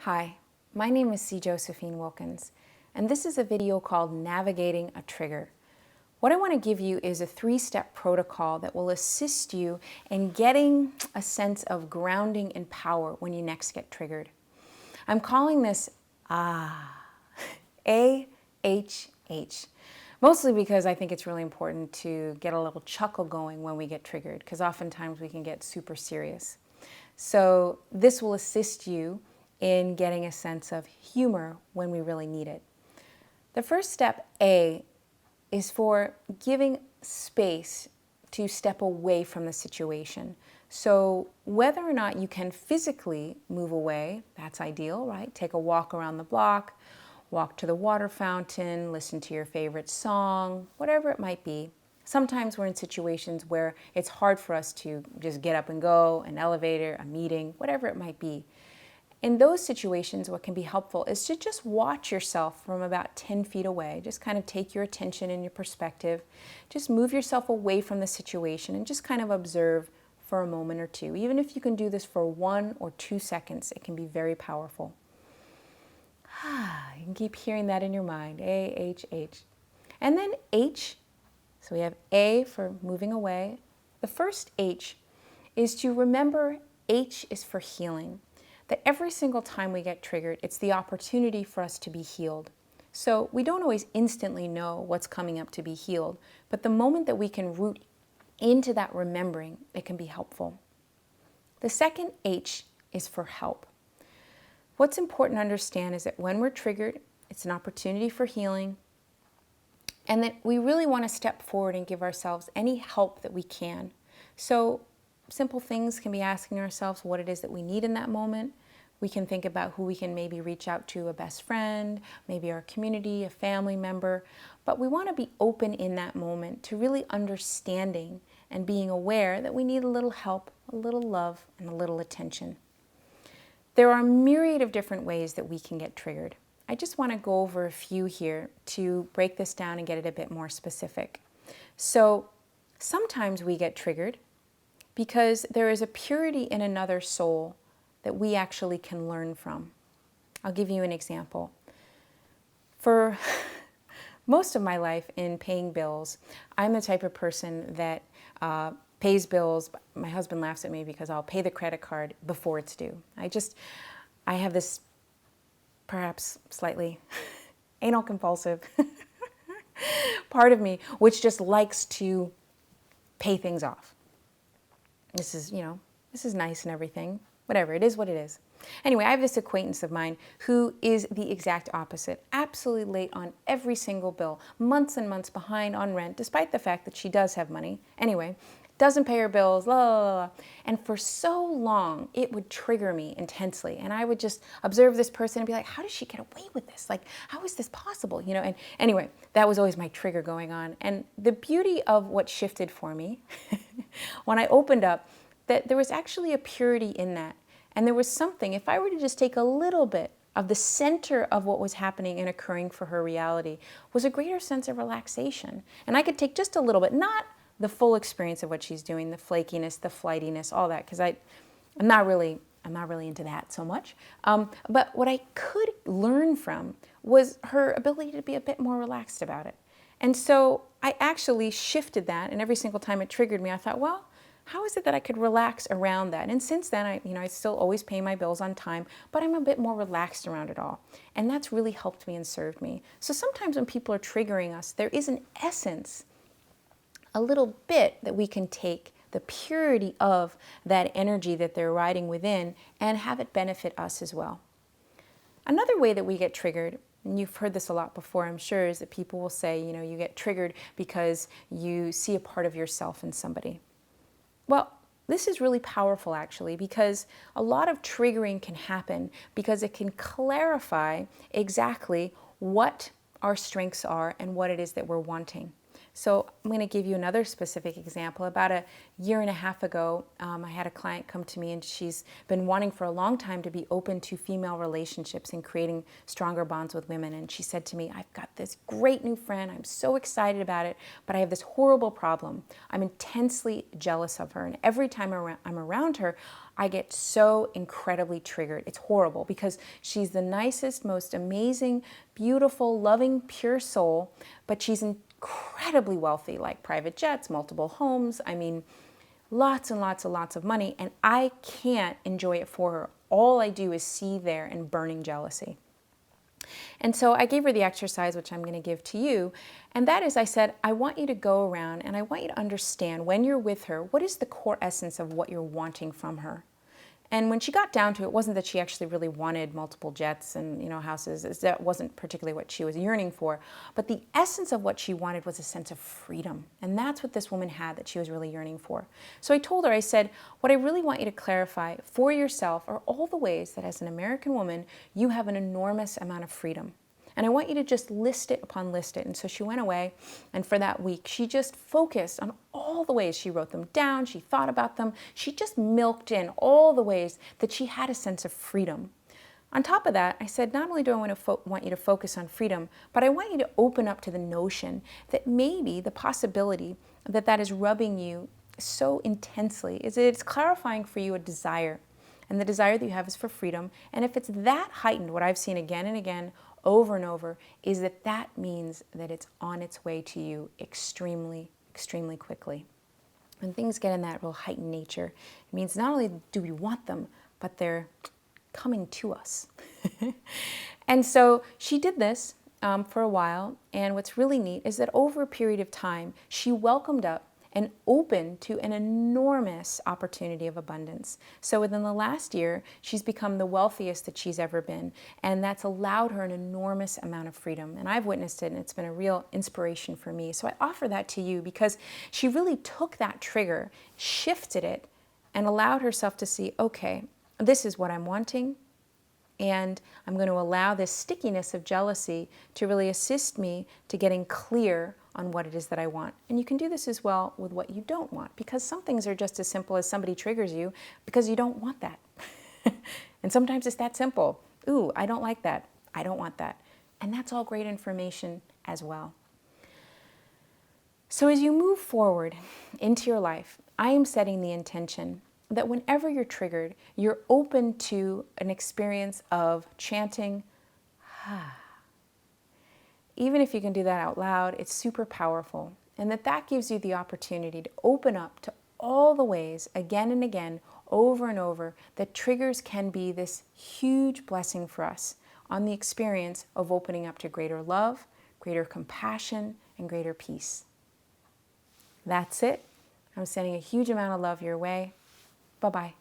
Hi, my name is Josephine Wilkins, and this is a video called Navigating a Trigger. What I want to give you is a 3-step protocol that will assist you in getting a sense of grounding and power when you next get triggered. I'm calling this A.H.H. Mostly because I think it's really important to get a little chuckle going when we get triggered, because oftentimes we can get super serious. So this will assist you in getting a sense of humor when we really need it. The first step, A, is for giving space to step away from the situation. So whether or not you can physically move away, that's ideal, right? Take a walk around the block, walk to the water fountain, listen to your favorite song, whatever it might be. Sometimes we're in situations where it's hard for us to just get up and go, an elevator, a meeting, whatever it might be. In those situations, what can be helpful is to just watch yourself from about 10 feet away. Just kind of take your attention and your perspective. Just move yourself away from the situation and just kind of observe for a moment or two. Even if you can do this for 1 or 2 seconds, it can be very powerful. You can keep hearing that in your mind, A-H-H. And then H, so we have A for moving away. The first H is to remember H is for healing. That every single time we get triggered, it's the opportunity for us to be healed. So we don't always instantly know what's coming up to be healed, but the moment that we can root into that remembering, it can be helpful. The second H is for help. What's important to understand is that when we're triggered, it's an opportunity for healing, and that we really want to step forward and give ourselves any help that we can. So simple things can be asking ourselves what it is that we need in that moment. We can think about who we can maybe reach out to, a best friend, maybe our community, a family member. But we want to be open in that moment to really understanding and being aware that we need a little help, a little love, and a little attention. There are a myriad of different ways that we can get triggered. I just want to go over a few here to break this down and get it a bit more specific. So sometimes we get triggered because there is a purity in another soul that we actually can learn from. I'll give you an example. For most of my life in paying bills, I'm the type of person that pays bills. My husband laughs at me because I'll pay the credit card before it's due. I have this perhaps slightly anal compulsive part of me which just likes to pay things off. This is nice and everything. Whatever, it is what it is. Anyway, I have this acquaintance of mine who is the exact opposite. Absolutely late on every single bill, months and months behind on rent, despite the fact that she does have money. Anyway, doesn't pay her bills, la la la. And for so long, it would trigger me intensely. And I would just observe this person and be like, how does she get away with this? Like, how is this possible? And anyway, that was always my trigger going on. And the beauty of what shifted for me when I opened up, that there was actually a purity in that. And there was something, if I were to just take a little bit of the center of what was happening and occurring for her reality, was a greater sense of relaxation. And I could take just a little bit, not the full experience of what she's doing, the flakiness, the flightiness, all that, because I'm not really into that so much. But what I could learn from was her ability to be a bit more relaxed about it. And so I actually shifted that, and every single time it triggered me, I thought, well, how is it that I could relax around that? And since then, I still always pay my bills on time, but I'm a bit more relaxed around it all. And that's really helped me and served me. So sometimes when people are triggering us, there is an essence, a little bit that we can take, the purity of that energy that they're riding within, and have it benefit us as well. Another way that we get triggered, and you've heard this a lot before, I'm sure, is that people will say, you get triggered because you see a part of yourself in somebody. Well, this is really powerful actually, because a lot of triggering can happen because it can clarify exactly what our strengths are and what it is that we're wanting. So I'm going to give you another specific example. About a year and a half ago, I had a client come to me, and she's been wanting for a long time to be open to female relationships and creating stronger bonds with women. And she said to me, I've got this great new friend. I'm so excited about it, but I have this horrible problem. I'm intensely jealous of her. And every time I'm around her, I get so incredibly triggered. It's horrible because she's the nicest, most amazing, beautiful, loving, pure soul, but she's incredibly wealthy, like private jets, multiple homes. I mean, lots and lots and lots of money, and I can't enjoy it for her. All I do is see there and burning jealousy. And so I gave her the exercise, which I'm going to give to you. And that is, I said, I want you to go around and I want you to understand when you're with her, what is the core essence of what you're wanting from her? And when she got down to it, it wasn't that she actually really wanted multiple jets and, houses. That wasn't particularly what she was yearning for. But the essence of what she wanted was a sense of freedom. And that's what this woman had that she was really yearning for. So I told her, I said, what I really want you to clarify for yourself are all the ways that as an American woman, you have an enormous amount of freedom. And I want you to just list it upon list it. And so she went away, and for that week, she just focused on all the ways. She wrote them down, she thought about them, she just milked in all the ways that she had a sense of freedom. On top of that, I said, not only do I want you to focus on freedom, but I want you to open up to the notion that maybe the possibility that that is rubbing you so intensely is that it's clarifying for you a desire. And the desire that you have is for freedom. And if it's that heightened, what I've seen again and again, over and over, is that that means that it's on its way to you extremely, extremely quickly. When things get in that real heightened nature, it means not only do we want them, but they're coming to us. And so she did this for a while, and what's really neat is that over a period of time, she welcomed up and open to an enormous opportunity of abundance. So within the last year, she's become the wealthiest that she's ever been, and that's allowed her an enormous amount of freedom. And I've witnessed it, and it's been a real inspiration for me. So I offer that to you because she really took that trigger, shifted it, and allowed herself to see, okay, this is what I'm wanting, and I'm going to allow this stickiness of jealousy to really assist me to getting clear on what it is that I want. And you can do this as well with what you don't want, because some things are just as simple as somebody triggers you because you don't want that. And sometimes it's that simple. Ooh, I don't like that. I don't want that. And that's all great information as well. So as you move forward into your life, I am setting the intention that whenever you're triggered, you're open to an experience of chanting, even if you can do that out loud, it's super powerful. And that gives you the opportunity to open up to all the ways, again and again, over and over, that triggers can be this huge blessing for us on the experience of opening up to greater love, greater compassion, and greater peace. That's it. I'm sending a huge amount of love your way. Bye-bye.